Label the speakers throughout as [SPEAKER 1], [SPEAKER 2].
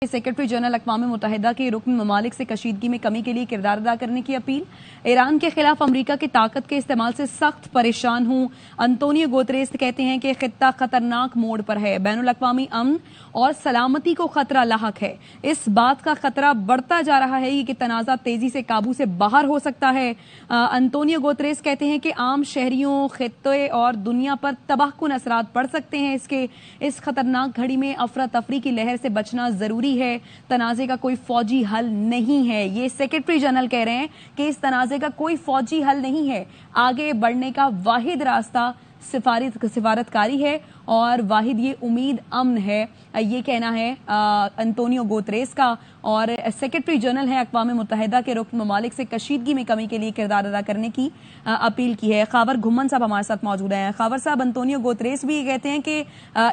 [SPEAKER 1] Secretary general अक़वाम मुत्तहिदा के रुकन ममालिक से कशीदगी में कमी के लिए किरदार अदा करने की अपील। ईरान के खिलाफ अमरीका की ताकत के इस्तेमाल से सख्त परेशान हूं। अंतोनियो गुतेरेस कहते हैं कि खित्ता खतरनाक मोड़ पर है, बैनुल अक़वामी अमन और सलामती को खतरा लाहक है। इस बात का खतरा बढ़ता जा रहा है कि तनाज़ा तेजी से काबू से बाहर हो सकता है। अंतोनियो गुतेरेस कहते हैं कि आम शहरियों, खित्ते और दुनिया पर तबाहकुन असरात पड़ सकते हैं। इस खतरनाक घड़ी में अफरा तफरी की लहर से बचना जरूरी है। तनाज़े का कोई फौजी हल नहीं है। ये सेक्रेटरी जनरल कह रहे हैं कि इस तनाज़े का कोई फौजी हल नहीं है। आगे बढ़ने का वाहिद रास्ता सिफारतकारी है और वाहिद ये उम्मीद अमन है। ये कहना है अंतोनियो गुतेरेस का। और सेक्रेटरी जनरल है अक़वाम मुत्तहिदा के रुकन ममालिक से कशीदगी में कमी के लिए किरदार अदा करने की अपील की है। खावर घुम्मन साहब हमारे साथ मौजूद हैं। खावर साहब, अंतोनियो गुतेरेस भी कहते हैं कि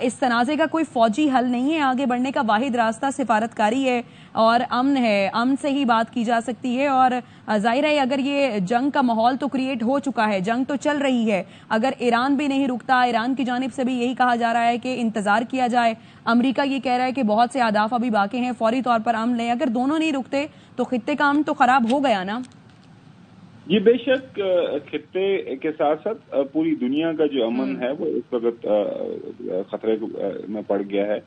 [SPEAKER 1] इस तनाज़े का कोई फौजी हल नहीं है, आगे बढ़ने का वाहिद रास्ता सिफारतकारी है और अमन है। अमन से ही बात की जा सकती है और जाहिर है अगर ये जंग का माहौल तो क्रिएट हो चुका है, जंग तो चल रही है, अगर ईरान भी नहीं रुकता, ईरान की जानिब से भी यही कहा जा रहा है कि इंतजार किया जाए, अमेरिका ये कह रहा है कि बहुत से अहदाफ अभी बाकी हैं, फौरी तौर पर अमन है, अगर दोनों नहीं रुकते तो खित्ते का अमन तो खराब हो गया ना।
[SPEAKER 2] ये बेशक खित्ते के साथ साथ पूरी दुनिया का जो अमन है वो इस वक्त खतरे में पड़ गया है।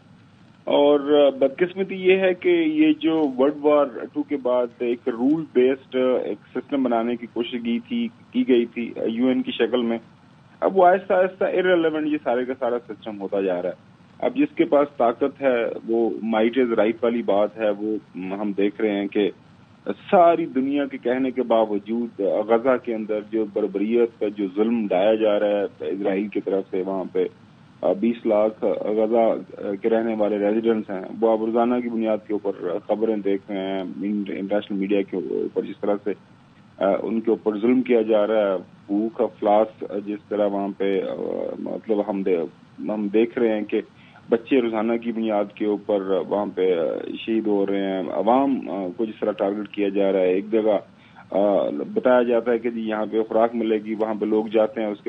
[SPEAKER 2] और बदकिस्मती ये है कि ये जो वर्ल्ड वॉर 2 के बाद एक रूल बेस्ड एक सिस्टम बनाने की कोशिश की गई थी यूएन की शक्ल में, अब वो आहिस्ता आहिस्ता इररिलेवेंट ये सारे का सारा सिस्टम होता जा रहा है। अब जिसके पास ताकत है वो माइट इज राइट वाली बात है। वो हम देख रहे हैं कि सारी दुनिया के कहने के बावजूद गजा के अंदर जो बर्बरियत का जो जुल्म ढाया जा रहा है इजराइल की तरफ से, वहां पे 20 लाख गजा के रहने वाले रेजिडेंट्स हैं, वो आप रोजाना की बुनियाद के ऊपर खबरें देख रहे हैं इंटरनेशनल मीडिया के ऊपर, जिस तरह से उनके ऊपर जुल्म किया जा रहा है, भूख अफलास जिस तरह वहां पे मतलब हम देख रहे हैं कि बच्चे रोजाना की बुनियाद के ऊपर वहां पे शहीद हो रहे हैं, अवाम को जिस तरह टारगेट किया जा रहा है। एक जगह बताया जाता है कि जी यहाँ पे खुराक मिलेगी, वहां पे लोग जाते हैं, उसके